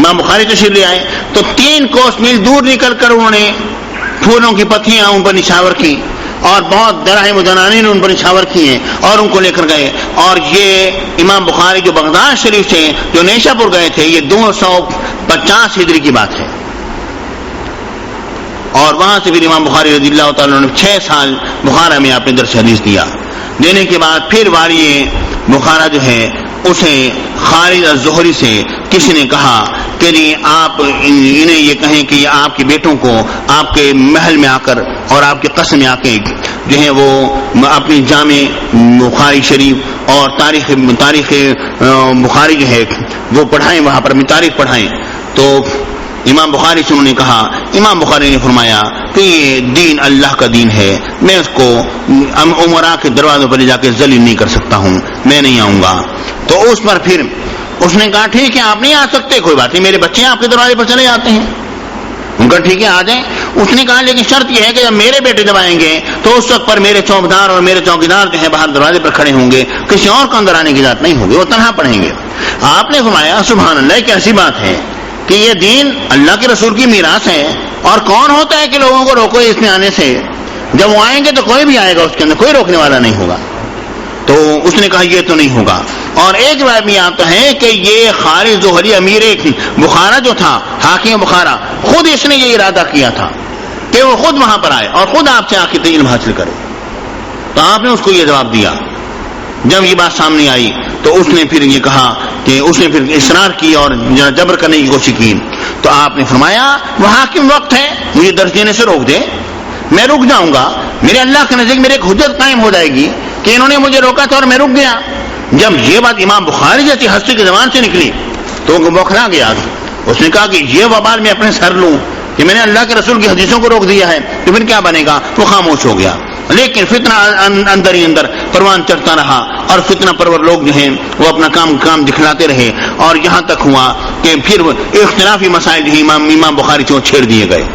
امام بخاری تشریف لے آئے تو 3 کوس میل دور نکل کر انہوں نے پھولوں کی پتیاں ان پر نچھاور کی اور بہت دراہم و دنانیر ان پر نچھاور کی ہیں اور ان کو لے کر گئے. اور یہ امام بخاری جو بغداد شریف سے جو نیشہ پور گئے تھے، یہ 250 ہجری کی بات ہے. اور وہاں سے پھر امام بخاری رضی اللہ تعالیٰ نے 6 سال بخارا میں آپ نے درس حدیث دیا. دینے کے بعد پھر والی بخارا جو ہے اسے خالد الزہری سے کسی نے کہا کہ جی آپ انہیں یہ کہیں کہ یہ آپ کے بیٹوں کو آپ کے محل میں آ کر اور آپ کے قصر میں آ کے جو ہے وہ اپنی جامع بخاری شریف اور تاریخ بخاری جو ہے وہ پڑھائیں، وہاں پر تاریخ پڑھائیں. تو امام بخاری سے انہوں نے کہا، امام بخاری نے فرمایا کہ یہ دین اللہ کا دین ہے، میں اس کو عمرا کے دروازوں پر لے جا کے ذلیل نہیں کر سکتا ہوں، میں نہیں آؤں گا. تو اس پر پھر اس نے کہا ٹھیک ہے آپ نہیں آ سکتے، کوئی بات نہیں، میرے بچے آپ کے دروازے پر چلے جاتے ہیں. ان کا ٹھیک ہے آ جائیں. اس نے کہا لیکن شرط یہ ہے کہ جب میرے بیٹے جب آئیں گے تو اس وقت پر میرے چوکیدار اور میرے چوکیدار جو ہے باہر دروازے پر کھڑے ہوں گے، کسی اور کو اندر آنے کی اجازت نہیں ہوگی، وہ تنہا پڑھیں گے. آپ نے فرمایا سبحان اللہ، ایک ایسی بات ہے کہ یہ دین اللہ کے رسول کی میراث ہے، اور کون ہوتا ہے کہ لوگوں کو روکو اس میں آنے سے؟ جب وہ آئیں گے تو کوئی بھی آئے گا، اس کے اندر کوئی روکنے والا نہیں ہوگا. تو اس نے کہا یہ تو نہیں ہوگا. اور ایک بات میں آتا ہے کہ یہ خالد زہری امیر بخارا جو تھا، حاکم بخارا، خود اس نے یہ ارادہ کیا تھا کہ وہ خود وہاں پر آئے اور خود آپ سے آ کے علم حاصل کرے. تو آپ نے اس کو یہ جواب دیا. جب یہ بات سامنے آئی تو اس نے پھر یہ کہا کہ اس نے پھر اصرار کی اور جبر کرنے کی کوشش کی. تو آپ نے فرمایا وہ حاکم وقت ہے، مجھے درس دینے سے روک دے، میں رک جاؤں گا. میرے اللہ کے نزدیک میرے ایک حجت قائم ہو جائے گی کہ انہوں نے مجھے روکا تھا اور میں رک گیا. جب یہ بات امام بخاری جیسی ہستی کی زبان سے نکلی تو وہ بوکھلا گیا. اس نے کہا کہ یہ وبال میں اپنے سر لوں کہ میں نے اللہ کے رسول کی حدیثوں کو روک دیا ہے تو پھر کیا بنے گا. وہ خاموش ہو گیا. لیکن فتنہ اندر ہی اندر پروان چڑھتا رہا اور فتنہ پرور لوگ جو ہیں وہ اپنا کام دکھلاتے رہے. اور یہاں تک ہوا کہ پھر اختلافی مسائل جو امام بخاری سے چھیڑ دیے گئے،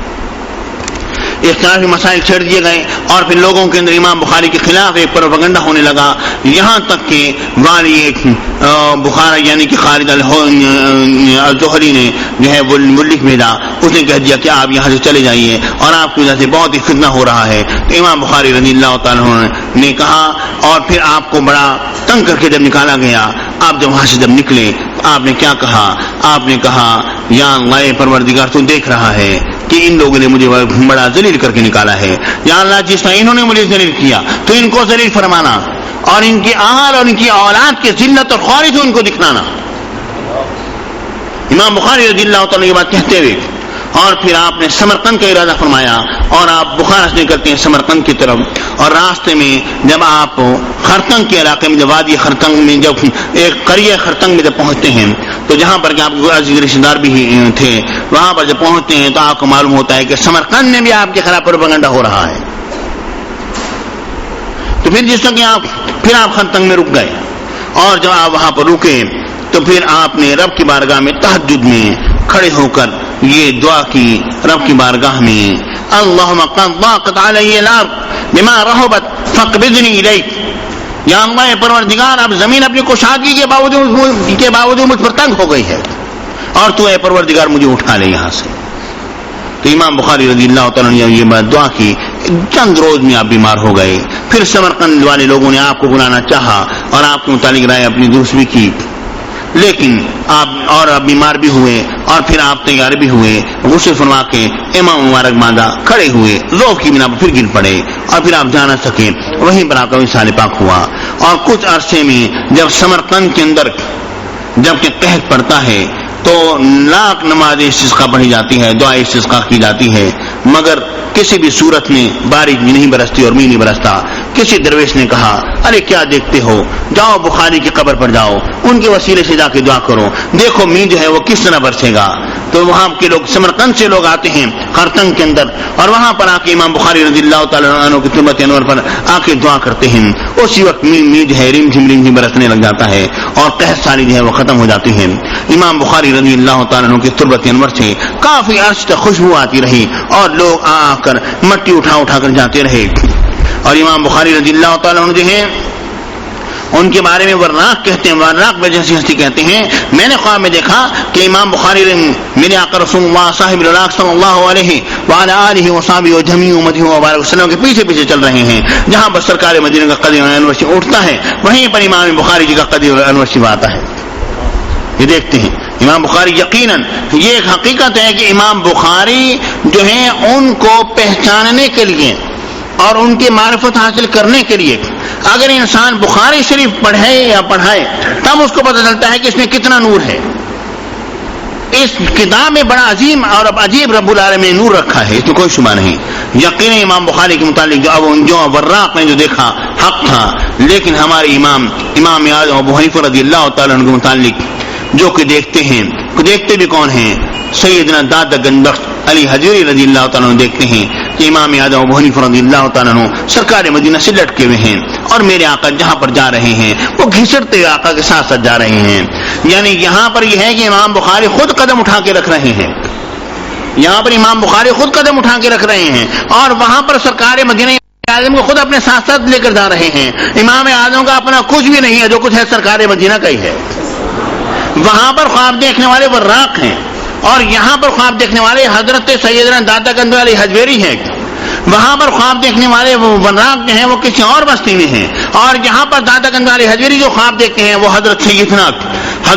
اختلافی مسائل چھیڑ دیے گئے اور پھر لوگوں کے اندر امام بخاری کے خلاف ایک پروپیگنڈا ہونے لگا. یہاں تک کہ والی بخارا یعنی کہ خالد الزہری نے جو ہے وہ لکھ بھیجا. اس نے کہہ دیا کہ آپ یہاں سے چلے جائیے اور آپ کی وجہ سے بہت ہی فتنہ ہو رہا ہے. تو امام بخاری رضی اللہ تعالیٰ نے کہا اور پھر آپ کو بڑا تنگ کر کے جب نکالا گیا، آپ جب وہاں سے جب نکلے آپ نے کیا کہا؟ آپ نے کہا یا اللہ پروردگار تو دیکھ رہا ہے کہ ان لوگوں نے مجھے بڑا ذلیل کر کے نکالا ہے. یا اللہ جس طرح انہوں نے مجھے ذلیل کیا تو ان کو ذلیل فرمانا اور ان کی آل اور ان کی اولاد کی ذلت اور خواری سے ان کو دکھلانا. امام بخاری رضی اللہ تعالیٰ یہ بات کہتے ہوئے اور پھر آپ نے سمرقند کا ارادہ فرمایا اور آپ بخارا سے نکلتے ہیں سمرقند کی طرف. اور راستے میں جب آپ خرتنگ کے علاقے میں، جب وادی خرتنگ میں، جب ایک قریہ خرتنگ میں جب پہنچتے ہیں تو جہاں پر کہ آپ کے عزیز رشتہ دار بھی تھے، وہاں پر جب پہنچتے ہیں تو آپ کو معلوم ہوتا ہے کہ سمرقند میں بھی آپ کے خلاف پروپیگنڈا ہو رہا ہے. تو پھر جس طرح پھر آپ خرتنگ میں رک گئے اور جب آپ وہاں پر رکے تو پھر آپ نے رب کی بارگاہ میں تہجد میں کھڑے ہو کر یہ دعا کی رب کی بارگاہ میں، اللہم قد ضاقت علی الارض بما رحبت فاقبضنی الیک. یا اللہ پروردگار اب زمین اپنی کشادگی کے باوجود مجھ پر تنگ ہو گئی ہے اور تو اے پروردگار مجھے اٹھا لے یہاں سے. تو امام بخاری رضی اللہ تعالیٰ نے یہ بات دعا کی. چند روز میں آپ بیمار ہو گئے. پھر سمرقند والے لوگوں نے آپ کو بلانا چاہا اور آپ کے متعلق رائے اپنی درست بھی کی، لیکن آپ بیمار بھی ہوئے اور پھر آپ تیار بھی ہوئے. غسل فرما کے امام مبارک باندھا کھڑے ہوئے، ذوق کی بنا پر پھر گر پڑے اور پھر آپ جا نہ سکے. وہیں پر آپ کا وصال پاک ہوا. اور کچھ عرصے میں جب سمرقند کے اندر جب کہ قحط پڑتا ہے تو لاکھ نماز استسقاء پڑھی جاتی ہے، دعا استسقاء کی جاتی ہے، مگر کسی بھی صورت میں بارش بھی نہیں برستی اور می نہیں برستا. کسی درویش نے کہا ارے کیا دیکھتے ہو، جاؤ بخاری کی قبر پر جاؤ، ان کے وسیلے سے جا کے دعا کرو، دیکھو می جو ہے وہ کس طرح برسے گا. تو وہاں کے لوگ سمرقند سے لوگ آتے ہیں خرتنگ کے اندر اور وہاں پر آ کے امام بخاری رضی اللہ تعالیٰ عنہ کی تربت انور پر آ کے دعا کرتے ہیں. اسی وقت می جو ہے رم جھم برسنے لگ جاتا ہے اور قحط ساری جو ہے وہ ختم ہو جاتی ہے. امام بخاری رضی اللہ تعالیٰ عنہ کی تربت انور سے کافی عرصے تک خوشبو آتی رہی اور لوگ آ کر مٹی اٹھا کر جاتے رہے. اور امام بخاری رضی اللہ تعالیٰ عنہ جو ہیں ان کے بارے میں وراق کہتے ہیں, وراق بے جیسی ہستی کہتے ہیں, میں نے خواب میں دیکھا کہ امام بخاری میرے آقا رسول اللہ صاحب الولاق صلی اللہ علیہ وعلی آلہ وصحبہ و جمیع امتہ مبارک وسلم کے پیچھے پیچھے چل رہے ہیں. جہاں پر سرکار مدینہ کا قدیم انور سے اٹھتا ہے وہیں پر امام بخاری جی کا قدیم انور سے آتا ہے. یہ دیکھتے ہیں امام بخاری, یقیناً یہ ایک حقیقت ہے کہ امام بخاری جو ہیں ان کو پہچاننے کے لیے اور ان کی معرفت حاصل کرنے کے لیے اگر انسان بخاری شریف پڑھے یا پڑھائے تب اس کو پتہ چلتا ہے کہ اس میں کتنا نور ہے. اس کتاب میں بڑا عظیم اور عجیب رب العالمین نے نور رکھا ہے, اس میں کوئی شبہ نہیں. یقیناً امام بخاری کے متعلق جو وراق نے جو دیکھا حق تھا, لیکن ہمارے امام اعظم ابو حنیفہ رضی اللہ تعالیٰ عنہ کے متعلق جو کہ دیکھتے بھی کون ہیں, سیدنا دادا گنبخت علی حجویری رضی اللہ تعالیٰ عنہ دیکھتے ہیں کہ امام اعظم ابو حنیفہ رضی اللہ تعالیٰ عنہ سرکار مدینہ سے لٹکے ہوئے ہیں اور میرے آقا جہاں پر جا رہے ہیں وہ گھسٹتے ہوئے آقا کے ساتھ ساتھ جا رہے ہیں. یعنی یہاں پر یہ ہے کہ امام بخاری خود قدم اٹھا کے رکھ رہے ہیں, یہاں پر امام بخاری خود قدم اٹھا کے رکھ رہے ہیں اور وہاں پر سرکار مدینہ اعظم کو خود اپنے ساتھ ساتھ لے کر جا رہے ہیں. امام اعظم کا اپنا کچھ بھی نہیں ہے, جو کچھ ہے سرکار مدینہ کا ہی ہے. وہاں پر خواب دیکھنے والے وراق ہیں اور یہاں پر خواب دیکھنے والے حضرت سیدنا داتا گنج علی حجویری ہیں. وہاں پر خواب دیکھنے والے وراق جو ہیں وہ کسی اور بستی میں ہیں, اور یہاں پر داتا گنج علی حجویری جو خواب دیکھتے ہیں وہ حضرت سیدنا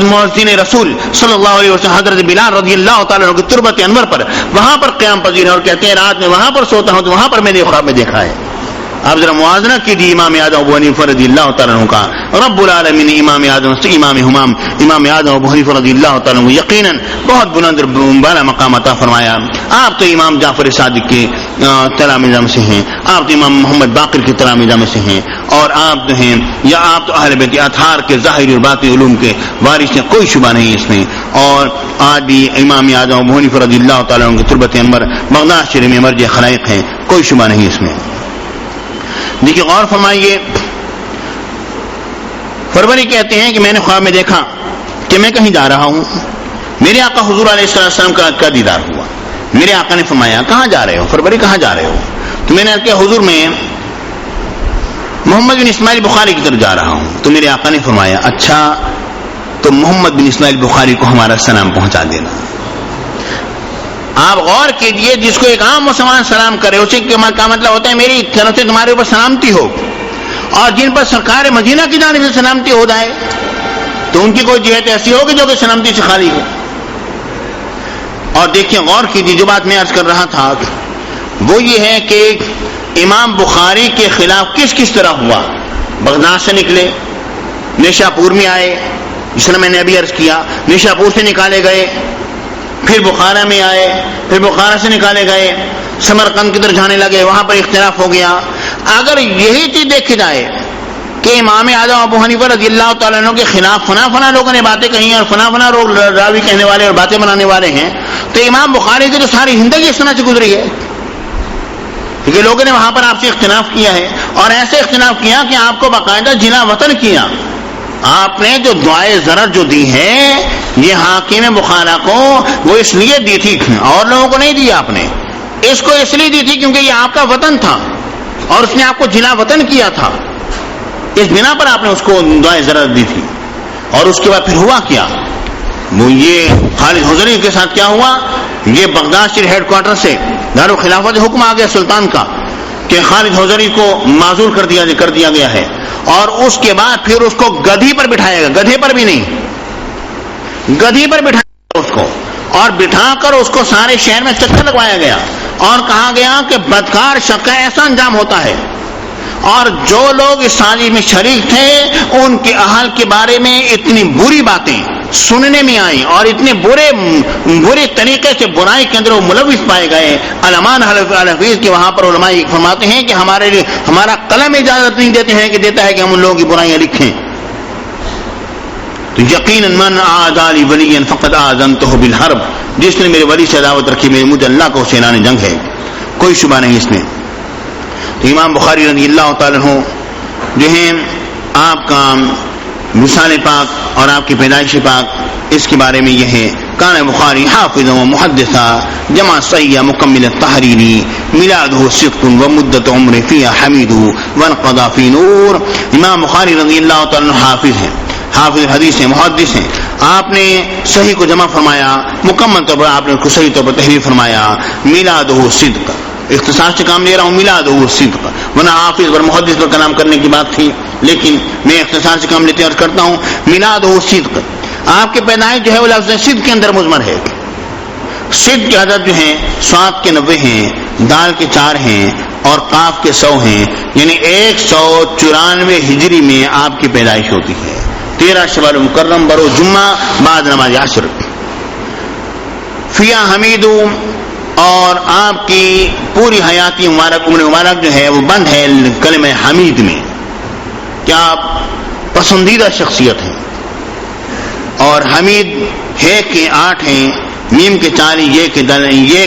مؤذن رسول صلی اللہ علیہ وسلم حضرت بلال رضی اللہ تعالیٰ عنہ کی تربت انور پر وہاں پر قیام پذیر ہے اور کہتے ہیں رات میں وہاں پر سوتا ہوں تو وہاں پر میں نے خواب میں دیکھا ہے. آپ ذرا موازنہ کیجیے امام اعظم ابو حنیفہ رضی اللہ تعالیٰ عنہ کا. رب العالمین نے امام اعظم ابو حنیفہ رضی اللہ تعالیٰ عنہ یقیناً بہت بلند بالا مقام عطا فرمایا. آپ تو امام جعفر صادق کے تلامذہ میں سے ہیں, آپ تو امام محمد باقر کے تلامذہ میں سے ہیں, اور آپ جو ہیں یا آپ تو اہل بیت اطہار کے ظاہری اور باطنی علوم کے وارث ہیں, کوئی شبہ نہیں اس میں. اور آج بھی امام اعظم ابو حنیفہ رضی اللہ تعالیٰ عنہ کی تربت انور بغداد شریف میں مرجع خلائق ہیں, کوئی شبہ نہیں اس میں. دیکھیے غور فرمائیے, فروری کہتے ہیں کہ میں نے خواب میں دیکھا کہ میں کہیں جا رہا ہوں, میرے آقا حضور علیہ السلام کا دیدار ہوا. میرے آقا نے فرمایا کہاں جا رہے ہو؟ فروری کہاں جا رہے ہو؟ تو میں نے کہا حضور میں محمد بن اسماعیل بخاری کی طرف جا رہا ہوں. تو میرے آقا نے فرمایا اچھا تو محمد بن اسماعیل بخاری کو ہمارا سلام پہنچا دینا. آپ غور کیجئے, جس کو ایک عام مسلمان سلام کرے اسے کا مطلب ہوتا ہے میری طرف سے تمہارے اوپر سلامتی ہو, اور جن پر سرکار مدینہ کی جانب سے سلامتی ہو جائے تو ان کی کوئی جہت ایسی ہوگی جو کہ سلامتی سے خالی ہو. اور دیکھیں غور کیجئے, جو بات میں عرض کر رہا تھا وہ یہ ہے کہ امام بخاری کے خلاف کس کس طرح ہوا. بغداد سے نکلے, نیشا پور میں آئے, جس طرح میں نے ابھی عرض کیا, نیشا پور سے نکالے گئے, پھر بخارا میں آئے, پھر بخارا سے نکالے گئے, سمرقند کی طرف جانے لگے, وہاں پر اختلاف ہو گیا. اگر یہی چیز دیکھی جائے کہ امام اعظم ابو حنیفہ رضی اللہ تعالیٰ عنہ کے خلاف فنا لوگوں نے باتیں کہی اور فنا راوی کہنے والے اور باتیں بنانے والے ہیں, تو امام بخاری کی تو ساری زندگی اس طرح سے گزری ہے, کیونکہ لوگوں نے وہاں پر آپ سے اختلاف کیا ہے, اور ایسے اختلاف کیا کہ آپ کو باقاعدہ جلا وطن کیا. آپ نے جو دعائے ضرر جو دی ہے یہ حاکم بخارا کو وہ اس لیے دی تھی, اور لوگوں کو نہیں دی آپ نے, اس کو اس لیے دی تھی کیونکہ یہ آپ کا وطن تھا اور اس نے آپ کو جلا وطن کیا تھا, اس بنا پر آپ نے اس کو دعائے ضرر دی تھی. اور اس کے بعد پھر ہوا کیا, وہ یہ خالد حضری کے ساتھ کیا ہوا, یہ بغداد شریف ہیڈ کوارٹر سے دارالخلافت حکم آ گیا سلطان کا کہ خالد حضری کو معزول کر دیا گیا ہے, اور اس کے بعد پھر اس کو گدھی پر بٹھایا گیا, گدھے پر بھی نہیں, گدھی پر بٹھایا اس کو, اور بٹھا کر اس کو سارے شہر میں چکر لگوایا گیا اور کہا گیا کہ بدکار شخص کا ایسا انجام ہوتا ہے. اور جو لوگ اس سازش میں شریک تھے ان کے اہل کے بارے میں اتنی بری باتیں سننے میں آئیں اور اتنے برے طریقے سے برائی کے اندر وہ ملوث پائے گئے. علمان حفیظ کے وہاں پر علماء فرماتے ہیں کہ ہمارا قلم اجازت نہیں دیتا ہے کہ ہم ان لوگوں کی برائیاں لکھیں. تو یقیناً من عادى لي وليا فقد آذنته بالحرب, جس نے میرے ولی سے عداوت رکھی میرے مجھے اللہ کو اعلان جنگ ہے, کوئی شبہ نہیں اس میں. تو امام بخاری رضی اللہ تعالیٰ عنہ جو ہیں آپ کا مثال پاک اور آپ کی پیدائش پاک, اس کے بارے میں یہ ہے کان بخاری حافظا و محدثا جمع صحیح مکمل التحریری میلادہ صدق و مدت عمر فیہ حمید وانقضى فی نور. امام بخاری رضی اللہ تعالیٰ عنہ حافظ ہیں، حافظ حدیث ہیں، محدث ہیں. آپ نے صحیح کو جمع فرمایا، مکمل طور پر آپ نے اس کو صحیح طور پر تحریر فرمایا. میلادہ صدق، اختصار سے کام لے رہا ہوں، میلادہ صدق، ورنہ حافظ اور محدث پر کلام کرنے کی بات تھی، لیکن میں اختصار سے کام لیتے عرض کرتا ہوں. میلادہ صدق، آپ کی پیدائش جو ہے وہ لفظ صدق کے اندر مضمر ہے. صدق کی عدد جو ہیں صاد کے 90 ہیں، دال کے 4 ہیں اور قاف کے 100 ہیں، یعنی 194 ہجری میں آپ کی پیدائش ہوتی ہے. 13 شوال مکرم برو جمعہ بعد نماز عصر. فیہ حمید، اور آپ کی پوری حیاتی مبارک عمر مبارک جو ہے وہ بند ہے کلمہ حمید میں. کیا آپ پسندیدہ شخصیت ہیں. اور حمید ہے کے 8 ہیں، میم کے 4، یہ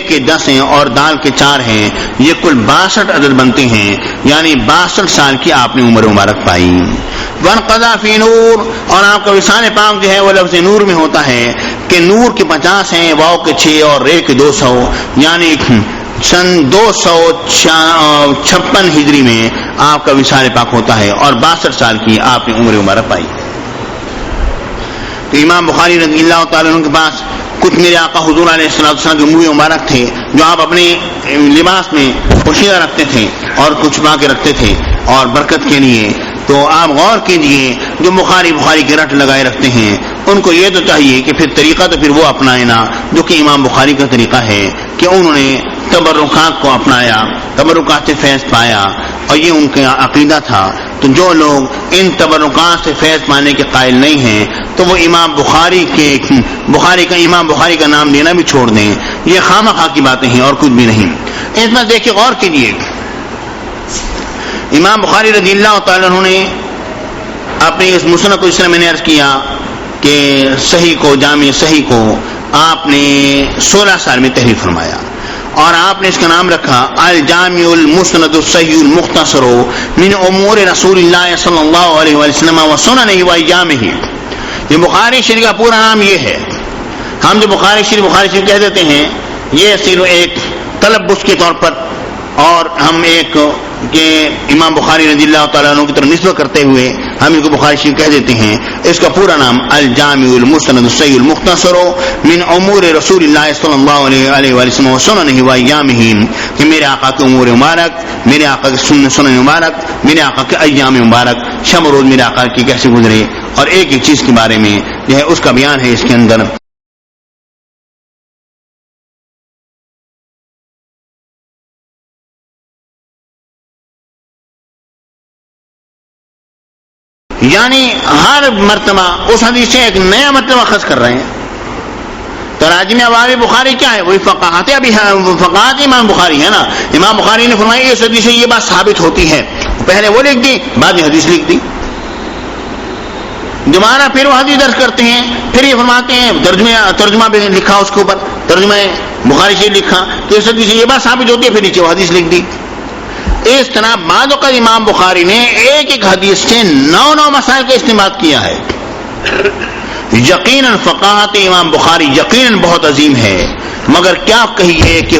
کے 10 ہیں اور دال کے 4 ہیں. یہ کل 62 عدد بنتے ہیں، یعنی 62 سال کی آپ نے عمر مبارک پائی. وانقضى فی نور، اور آپ کا وصال پاک جو ہے وہ لفظ نور میں ہوتا ہے کہ نور کے 50 ہیں، واو کے 6 اور رے کے 200، یعنی سن 256 ہجری میں آپ کا وصال پاک ہوتا ہے اور 62 سال کی آپ نے عمر مبارک پائی. تو امام بخاری رضی اللہ تعالیٰ عنہ کے پاس کچھ میرے آقا حضور علیہ السلام کے منہ مبارک تھے جو آپ اپنے لباس میں پوشیدہ رکھتے تھے اور کچھ چھپا کے رکھتے تھے اور برکت کے لیے. تو آپ غور کیجئے جو بخاری کے رٹ لگائے رکھتے ہیں ان کو یہ تو چاہیے کہ پھر طریقہ تو پھر وہ اپنائے نا جو کہ امام بخاری کا طریقہ ہے کہ انہوں نے تبرکات کو اپنایا، تبرکات سے فیض پایا اور یہ ان کا عقیدہ تھا. تو جو لوگ ان تبرکات سے فیض پانے کے قائل نہیں ہیں تو وہ امام بخاری کا نام لینا بھی چھوڑ دیں. یہ خواہ کی باتیں ہیں اور کچھ بھی نہیں. اس میں دیکھیے غور کیجیے، امام بخاری رضی اللہ تعالیٰ عنہ نے اپنے اس مسند کو، اس طرح میں نے عرض کیا کہ صحیح کو، جامع صحیح کو آپ نے 16 سال میں تحریر فرمایا اور آپ نے اس کا نام رکھا الجامع المسند الصحیح المختصر من امور رسول اللہ صلی اللہ علیہ وسلم وسننہ وایامہ. یہ بخاری شریف کا پورا نام یہ ہے. ہم جو بخاری شریف کہہ دیتے ہیں یہ صرف ایک تلبس کے طور پر، اور ہم ایک کہ امام بخاری رضی اللہ تعالیٰ عنہ کی طرف نسبت کرتے ہوئے ہم ان کو بخاری شریف کہہ دیتے ہیں. اس کا پورا نام الجامع المسند الصحیح المختصر من امور رسول اللہ صلی اللہ علیہ وسلم وسننہ وایامہ، کہ میرے آقا کے امور مبارک، میرے آقا کے سنن مبارک، میرے آقا کے ایام مبارک، شب روز میرے آقا کی کیسے گزرے، اور ایک ایک چیز کے بارے میں جو ہے اس کا بیان ہے اس کے اندر. یعنی ہر مرتبہ اس حدیث سے ایک نیا مرتبہ خاص کر رہے ہیں. تراجم ابواب بخاری کیا ہے؟ وہی فقاہت امام بخاری ہے نا. امام بخاری نے فرمایا اس حدیث سے یہ بات ثابت ہوتی ہے، پہلے وہ لکھ دی بعد میں حدیث لکھ دی. دوبارہ پھر وہ حدیث درج کرتے ہیں، پھر یہ فرماتے ہیں ترجمہ بھی لکھا، اس کے اوپر ترجمہ بخاری سے لکھا تو اس حدیث سے یہ بات ثابت ہوتی ہے، پھر نیچے وہ حدیث لکھ دی. اس طرح بعد اوقات امام بخاری نے ایک ایک حدیث سے 9 مسائل کا استعمال کیا ہے. یقیناً فقاہت امام بخاری یقیناً بہت عظیم ہے، مگر کیا کہیے کہ